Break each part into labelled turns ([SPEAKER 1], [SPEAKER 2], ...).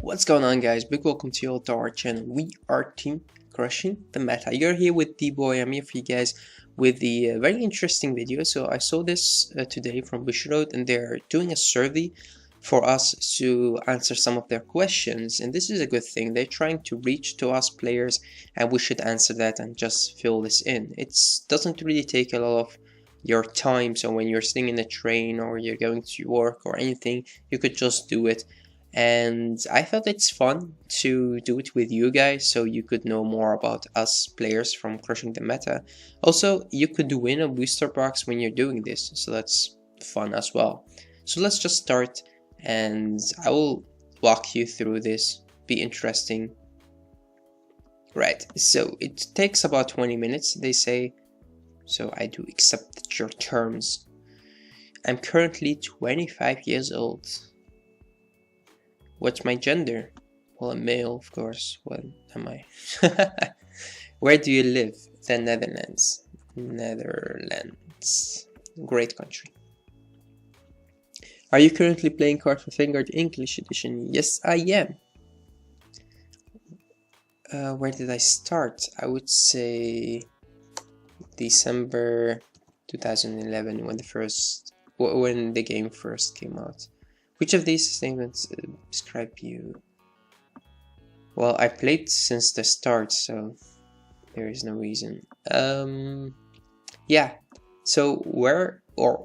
[SPEAKER 1] What's going on, guys? Big welcome to you all to our channel. We are Team Crushing the Meta. You're here with D.B0Y. I'm here for you guys with the very interesting video. So I saw this today from Bushi, and they're doing a survey for us to answer some of their questions. And this is a good thing. They're trying to reach to us players, and we should answer that and just fill this in. It doesn't really take a lot of your time. So when you're sitting in a train or you're going to work or anything, you could just do it. And I thought it's fun to do it with you guys so you could know more about us players from Crushing the Meta. Also, you could win a booster box when you're doing this, so that's fun as well. So let's just start and I will walk you through this. Be interesting. Right, so it takes about 20 minutes, they say, so I do accept your terms. I'm currently 25 years old. What's my gender? Well, a male, of course. What am I? Where do you live? The Netherlands. Netherlands. Great country. Are you currently playing Cardfight Vanguard English Edition? Yes, I am. Where did I start? I would say December 2011 when the game first came out. Which of these statements describe you? Well, I played since the start, so there is no reason. Yeah. So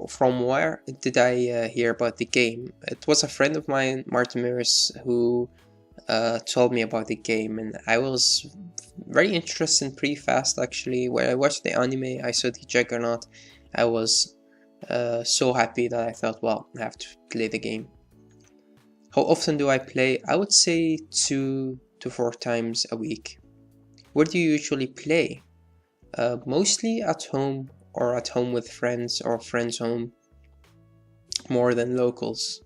[SPEAKER 1] from where did I hear about the game? It was a friend of mine, Martin Miris, who told me about the game, and I was very interested pretty fast actually. When I watched the anime, I saw the Juggernaut. I was so happy that I thought, well, I have to play the game. How often do I play? I would say 2 to 4 times a week. Where do you usually play? Mostly at home or at home with friends or friends' home, more than locals.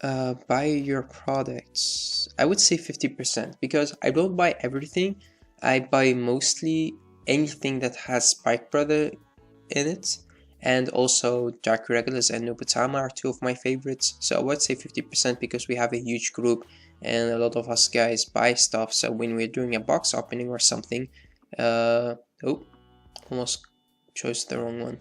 [SPEAKER 1] Buy your products. I would say 50% because I don't buy everything. I buy mostly anything that has Spike Brother in it. And also Dark Regulars and Nobutama are 2 of my favorites. So I would say 50% because we have a huge group and a lot of us guys buy stuff. So when we're doing a box opening or something, oh, almost chose the wrong one.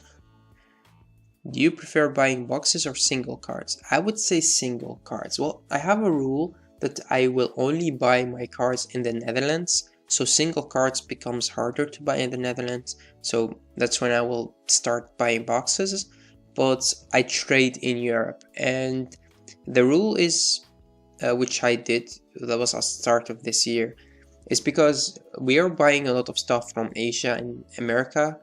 [SPEAKER 1] Do you prefer buying boxes or single cards? I would say single cards. Well, I have a rule that I will only buy my cards in the Netherlands. So single cards becomes harder to buy in the Netherlands, so that's when I will start buying boxes, but I trade in Europe. And the rule is, which I did, that was at the start of this year, is because we are buying a lot of stuff from Asia and America,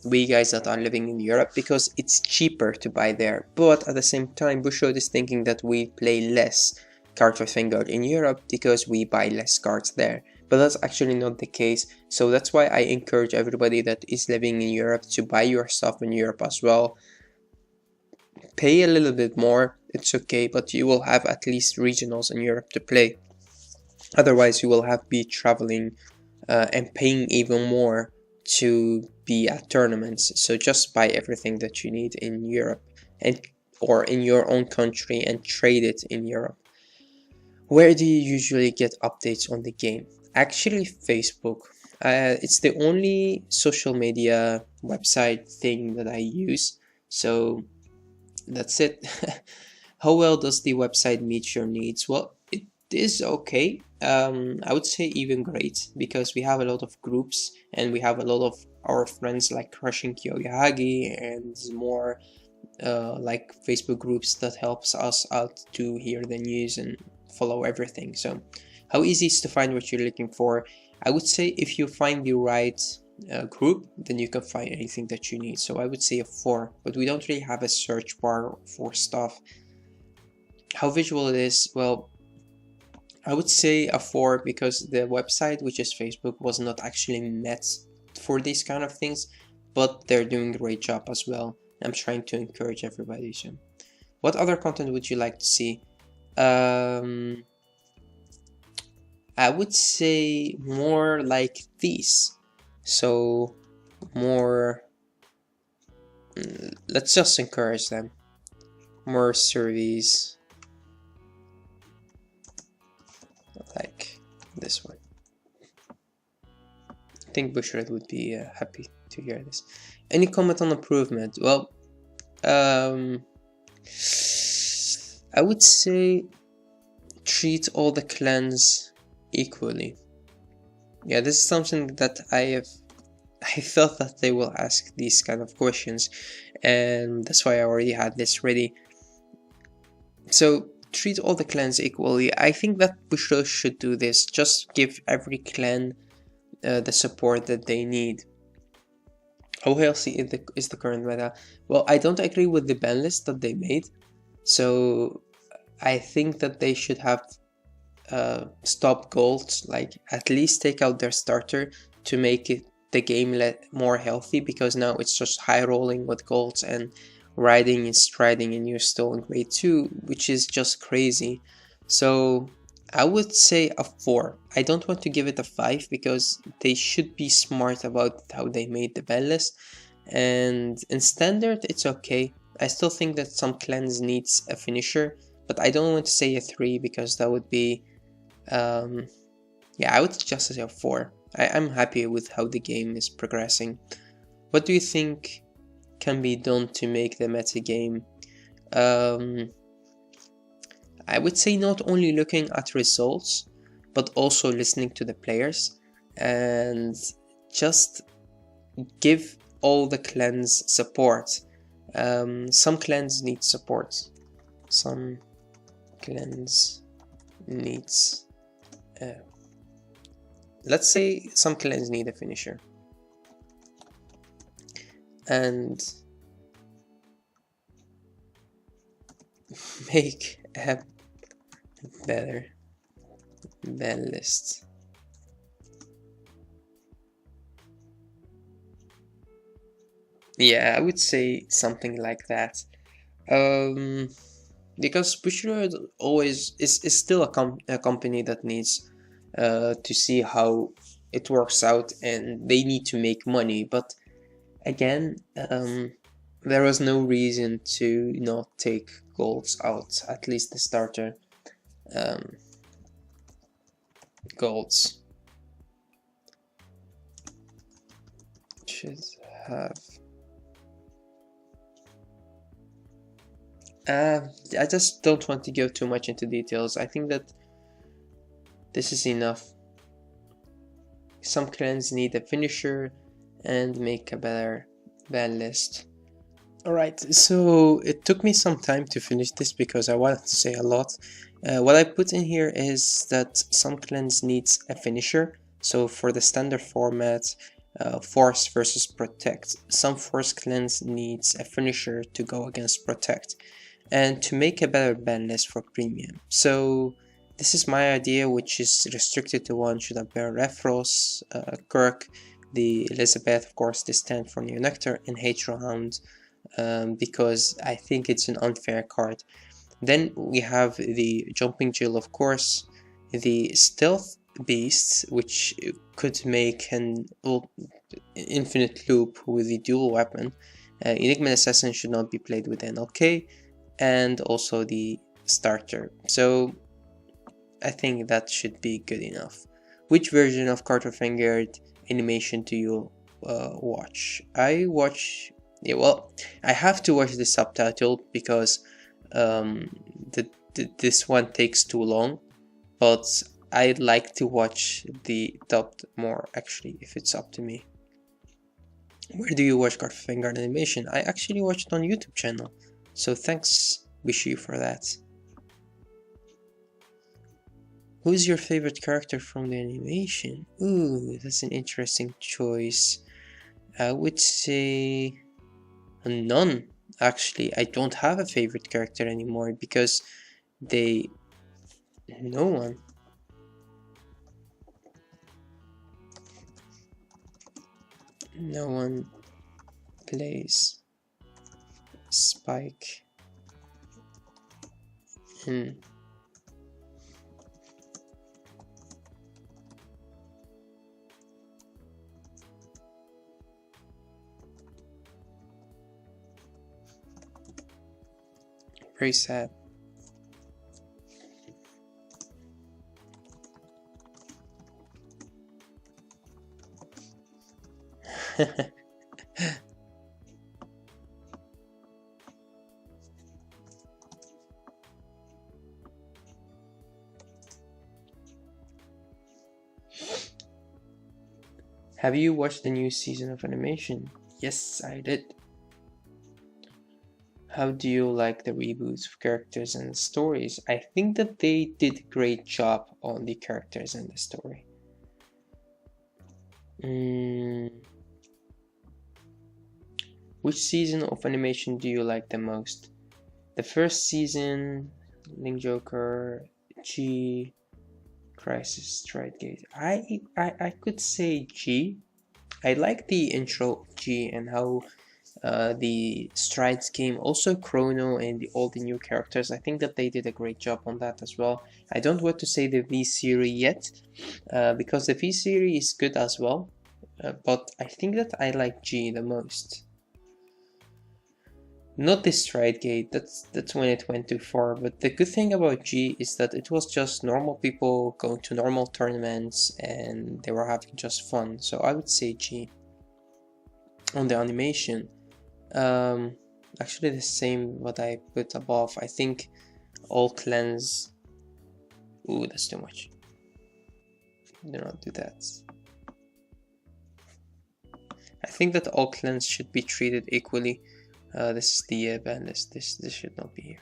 [SPEAKER 1] we guys that are living in Europe, because it's cheaper to buy there. But at the same time, Bushi is thinking that we play less Cardfight Vanguard in Europe because we buy less cards there. But that's actually not the case, so that's why I encourage everybody that is living in Europe to buy your stuff in Europe as well. Pay a little bit more, it's okay, but you will have at least regionals in Europe to play. Otherwise you will have to be traveling and paying even more to be at tournaments. So just buy everything that you need in Europe or in your own country and trade it in Europe. Where do you usually get updates on the game? Actually, Facebook. It's the only social media website thing that I use, so that's it. How well does the website meet your needs? Well, it is okay. I would say even great, because we have a lot of groups and we have a lot of our friends like Crushing Kyoyahagi and more like Facebook groups that helps us out to hear the news and follow everything. So how easy is to find what you're looking for? I would say if you find the right group, then you can find anything that you need. So I would say a 4, but we don't really have a search bar for stuff. How visual it is? Well, I would say a 4 because the website, which is Facebook, was not actually met for these kind of things, but they're doing a great job as well. I'm trying to encourage everybody. So what other content would you like to see? I would say more like these. So more, let's just encourage them. More surveys. like this one. I think Bushi would be happy to hear this. Any comment on improvement? Well, I would say treat all the clans equally. Yeah, this is something that I felt that they will ask these kind of questions, and that's why I already had this ready. So treat all the clans equally. I think that Bushi should do this. Just give every clan the support that they need. How healthy is the current meta? Well, I don't agree with the ban list that they made. So I think that they should have stop golds, like at least take out their starter to make it the game more healthy, because now it's just high rolling with golds and riding and striding, and you're still in grade 2, which is just crazy. So I would say a 4. I don't want to give it a 5 because they should be smart about how they made the ban list. And in standard, it's okay. I still think that some clans needs a finisher, but I don't want to say a 3 because that would be yeah, I would just say a 4. I'm happy with how the game is progressing. What do you think can be done to make the meta game? I would say not only looking at results, but also listening to the players, and just give all the clans support. Some clans need support. Some clans needs let's say some clans need a finisher, and make a better ban list. Yeah, I would say something like that. Because Bushi always is still a company that needs to see how it works out, and they need to make money. But again, there was no reason to not take golds out, at least the starter golds should have. I just don't want to go too much into details. I think that this is enough. Some clans need a finisher and make a better ban list. Alright, so it took me some time to finish this because I wanted to say a lot. What I put in here is that some clans needs a finisher. So for the standard format, force versus protect, some force clans needs a finisher to go against protect, and to make a better ban list for premium. So this is my idea, which is restricted to 1 should have bear Refros, Kirk, the Elizabeth, of course, the stand for Neo Nectar, and Hate Round, because I think it's an unfair card. Then we have the Jumping Jill, of course, the Stealth Beast, which could make an infinite loop with the dual weapon. Enigma Assassin should not be played with NLK, and also the starter. So I think that should be good enough. Which version of Cardfight Vanguard animation do you watch? I watch, yeah, well, I have to watch the subtitle because this one takes too long, but I'd like to watch the dubbed more, actually, if it's up to me. Where do you watch Cardfight Vanguard animation? I actually watch it on YouTube channel, so thanks Bushi for that. Who's your favorite character from the animation? Ooh, that's an interesting choice. I would say none. Actually, I don't have a favorite character anymore because no one. No one plays Spike. Very sad. Have you watched the new season of animation? Yes, I did. How do you like the reboots of characters and stories? I think that they did a great job on the characters and the story. Which season of animation do you like the most? The first season, Link Joker, G, Crisis, Stride Gate. I could say G. I like the intro of G and how the strides came, also Chrono and all the new characters. I think that they did a great job on that as well. I don't want to say the Vserie yet, because the Vserie is good as well, but I think that I like G the most. Not the stride gate, that's when it went too far, but the good thing about G is that it was just normal people going to normal tournaments and they were having just fun, so I would say G. On the animation, actually the same what I put above. I think all cleanse. Ooh, that's too much. Do not do that. I think that all cleanse should be treated equally. This is the ban list. This should not be here.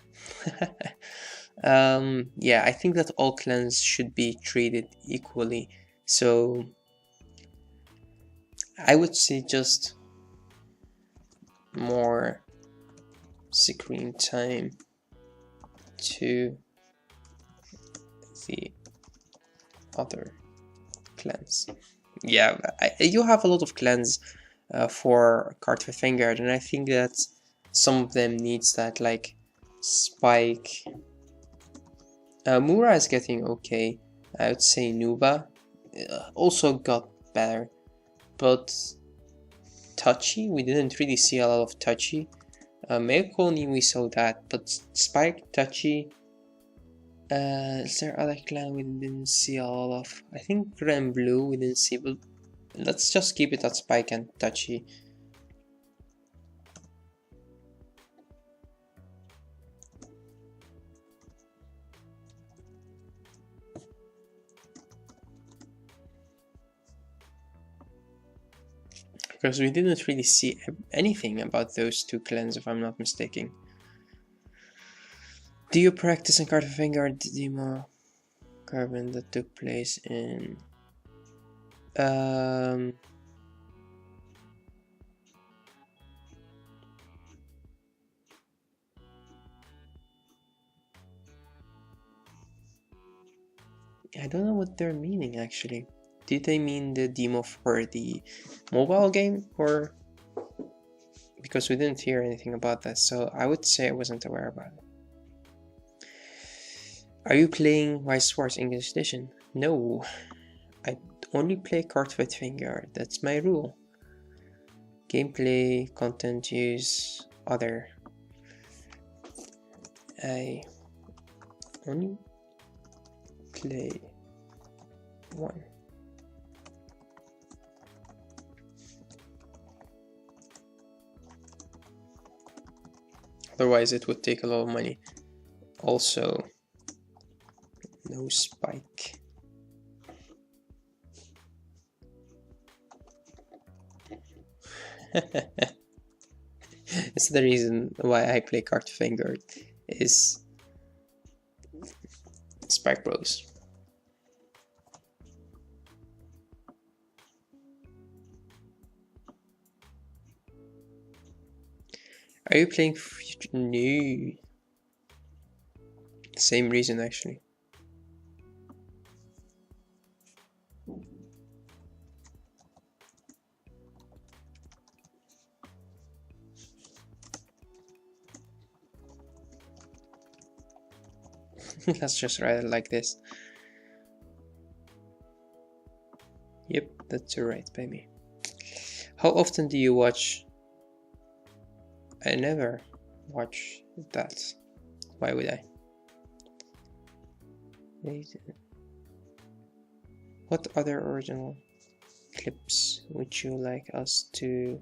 [SPEAKER 1] Yeah, I think that all cleanse should be treated equally. So I would say just more screen time to the other clans. Yeah, you have a lot of clans for Cardfight Vanguard, and I think that some of them needs that, like Spike. Mura is getting okay. I would say Nuba also got better, but Touchy, we didn't really see a lot of Touchy. Meikoni, we saw that, but Spike, Touchy. Is there other clan we didn't see a lot of? I think Red and Blue we didn't see, but let's just keep it at Spike and Touchy. Because we didn't really see anything about those two clans, if I'm not mistaken. Do you practice in Cardfight Vanguard demo carbon that took place in I don't know what they're meaning actually. Did they mean the demo for the mobile game, or because we didn't hear anything about that, so I would say I wasn't aware about it. Are you playing Wise Swords English Edition? No, I only play Cardfight Vanguard, that's my rule. Gameplay, content use, other. I only play one. Otherwise it would take a lot of money. Also, no Spike. It's the reason why I play Cardfight Vanguard, is Spike Bros. Are you playing No. Same reason actually. Let's just write it like this. Yep, that's alright by me. How often do you watch? I never watch that. Why would I? What other original clips would you like us to...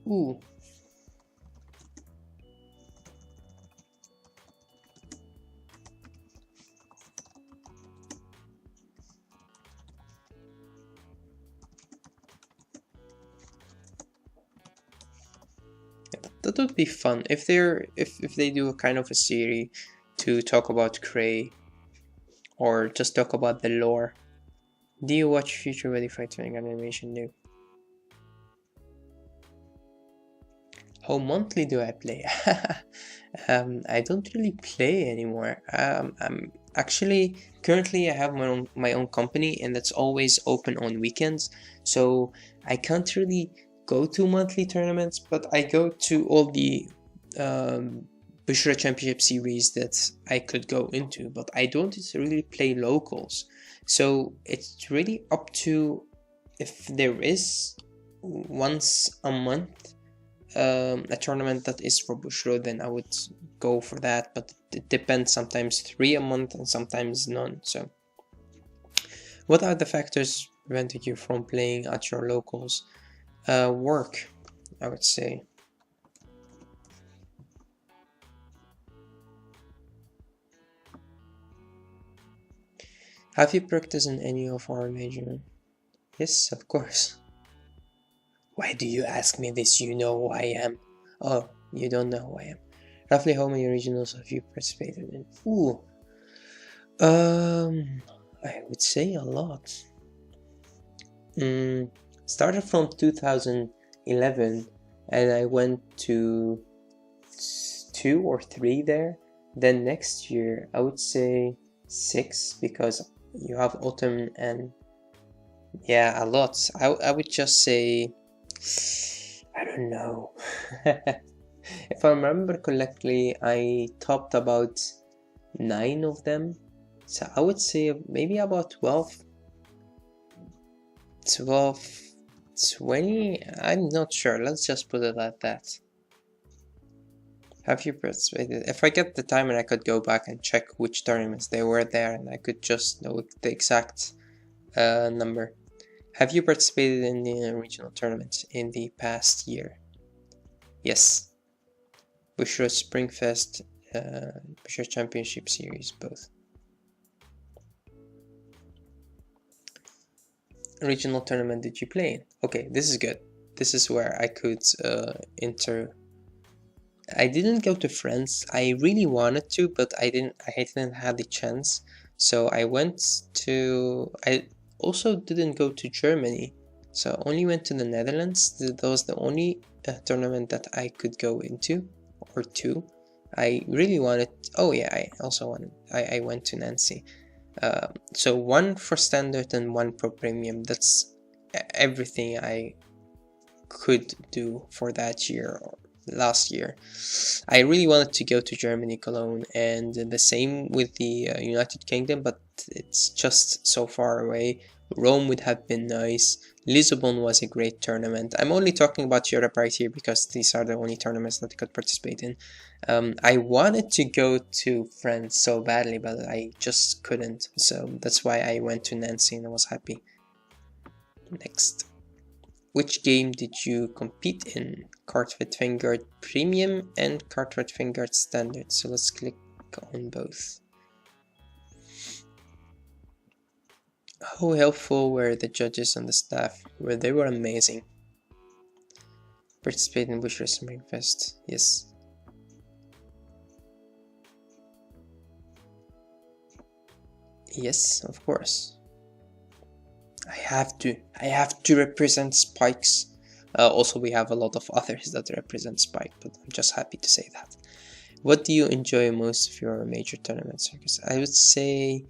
[SPEAKER 1] Ooh. That would be fun if they do a kind of a series to talk about Cray or just talk about the lore. Do you watch Future Ready Fighting Animation new? How monthly do I play? I don't really play anymore. I'm actually currently I have my own company and that's always open on weekends, so I can't really go to monthly tournaments, but I go to all the Bushi Championship series that I could go into, but I don't really play locals. So it's really up to if there is once a month a tournament that is for Bushro, then I would go for that, but it depends, sometimes 3 a month and sometimes none. So what are the factors preventing you from playing at your locals? Work, I would say. Have you practiced in any of our major? Yes, of course. Why do you ask me this? You know who I am. Oh, you don't know who I am. Roughly how many regionals have you participated in? Ooh. I would say a lot. Started from 2011 and I went to 2 or 3 there. Then next year I would say 6 because you have autumn and yeah, a lot. I would just say, I don't know. If I remember correctly, I topped about 9 of them. So I would say maybe about 12, 20, I'm not sure. Let's just put it like that. Have you participated? If I get the time and I could go back and check which tournaments they were there and I could just know the exact number. Have you participated in the regional tournaments in the past year? Yes. Bushra Springfest, Bushra Championship Series, both. Regional tournament did you play in? Okay, this is good. This is where I could enter. I didn't go to France. I really wanted to, but I didn't have the chance. So I went to. I also didn't go to Germany. So only went to the Netherlands. That was the only tournament that I could go into, or two. I really wanted. Oh yeah, I also wanted. I went to Nancy. So 1 for standard and 1 for premium. That's everything I could do for that year or last year. I really wanted to go to Germany, Cologne, and the same with the United Kingdom, but it's just so far away. Rome would have been nice. Lisbon was a great tournament. I'm only talking about Europe right here because these are the only tournaments that I could participate in. I wanted to go to France so badly, but I just couldn't. So that's why I went to Nancy and I was happy. Next. Which game did you compete in? Cardfight Vanguard Premium and Cardfight Vanguard Standard. So let's click on both. How helpful were the judges and the staff? Well, they were amazing. Participate in Bush Wrestling Fest. Yes. Yes, of course. I have to represent Spikes. Also, we have a lot of others that represent Spike, but I'm just happy to say that. What do you enjoy most of your major tournament circus? I would say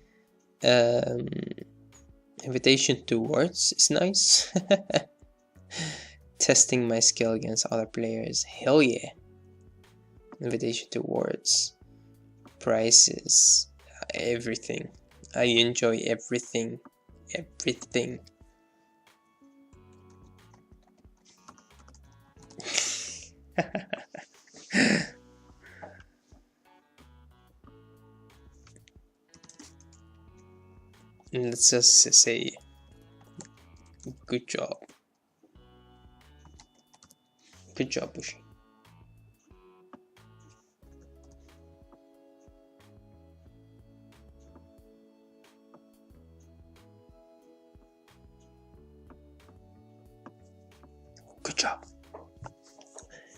[SPEAKER 1] Invitation to Worlds is nice. Testing my skill against other players. Hell yeah. Invitation to Worlds. Prizes. Everything. I enjoy everything. Everything. let's just say good job. Good job, Bushi. Good job.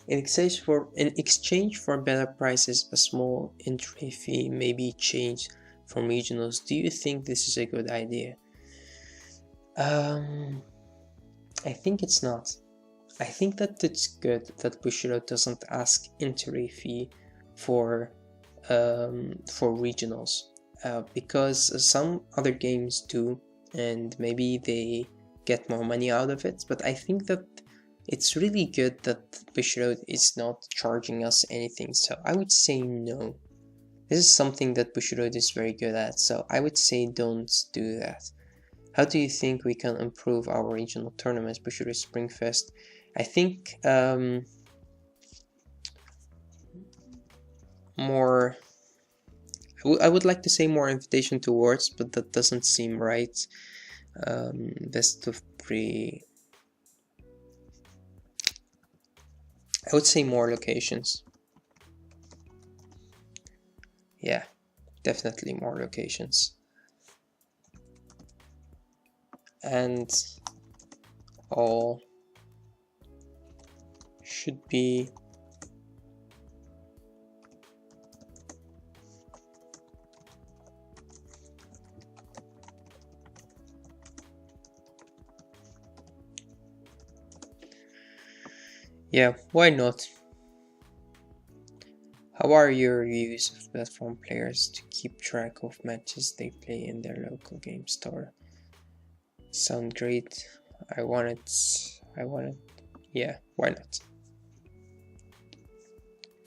[SPEAKER 1] In exchange for better prices, a small entry fee may be changed from regionals. Do you think this is a good idea? I think it's not. I think that it's good that Bushido doesn't ask entry fee for regionals, because some other games do, and maybe they get more money out of it. But I think that it's really good that Bushido is not charging us anything. So I would say no. This is something that Bushido is very good at. So I would say don't do that. How do you think we can improve our regional tournaments, Bushido Springfest? I think more. I would like to say more invitation to awards, but that doesn't seem right. Best of 3. I would say more locations. Yeah, definitely more locations. And all should be yeah, why not? How are your reviews of platform players to keep track of matches they play in their local game store? Sound great. I want it. Yeah, why not?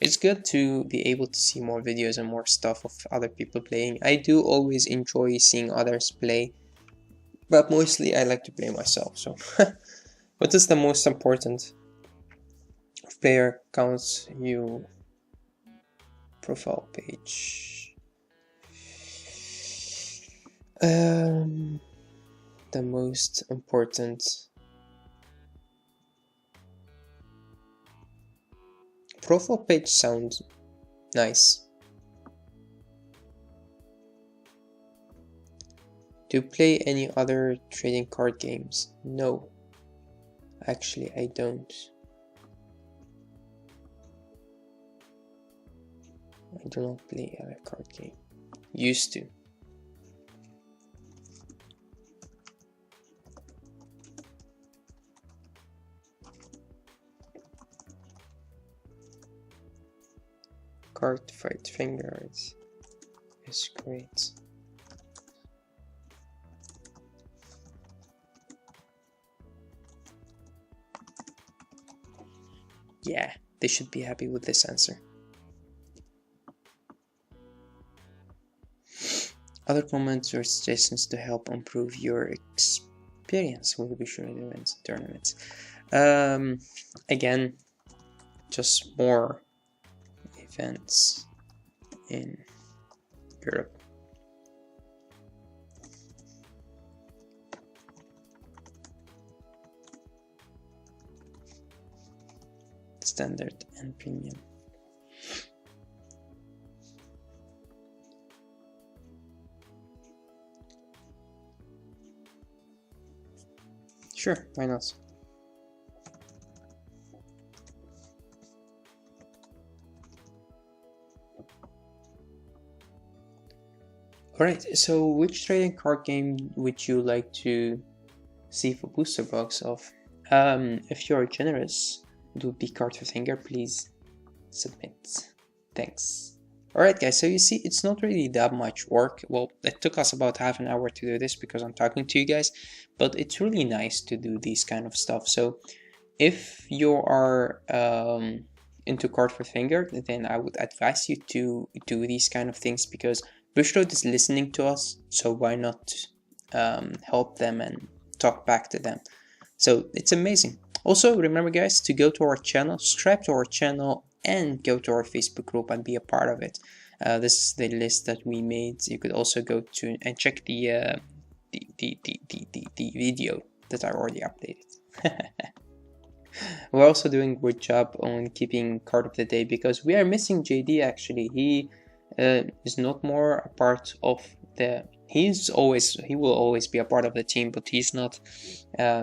[SPEAKER 1] It's good to be able to see more videos and more stuff of other people playing. I do always enjoy seeing others play, but mostly I like to play myself. So what is the most important player counts you profile page? The most important profile page sounds nice. Do you play any other trading card games? No, actually I don't. I do not play other card game. Used to. Cardfight Vanguard is great. Yeah, they should be happy with this answer. Other comments or suggestions to help improve your experience with Bushi events and tournaments? Again, just more events in Europe. Standard and premium. Sure, why not? Alright, so which trading card game would you like to see for booster box of? If you're generous, it would be Cardfight Vanguard. Please submit. Thanks. Alright guys, so you see it's not really that much work. Well, it took us about half an hour to do this because I'm talking to you guys, but it's really nice to do these kind of stuff. So if you are into Cardfight Vanguard, then I would advise you to do these kind of things because Bushroad is listening to us, so why not help them and talk back to them? So it's amazing. Also, remember guys to go to our channel, subscribe to our channel, and go to our Facebook group and be a part of it. This is the list that we made. You could also go to and check the the video that I already updated. We're also doing a good job on keeping card of the day because we are missing JD. Actually, he is not more a part of the. He will always be a part of the team, but he's not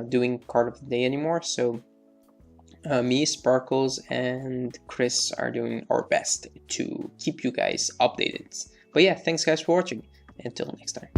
[SPEAKER 1] doing card of the day anymore. So me, Sparkles, and Chris are doing our best to keep you guys updated. But yeah, thanks guys for watching. Until next time.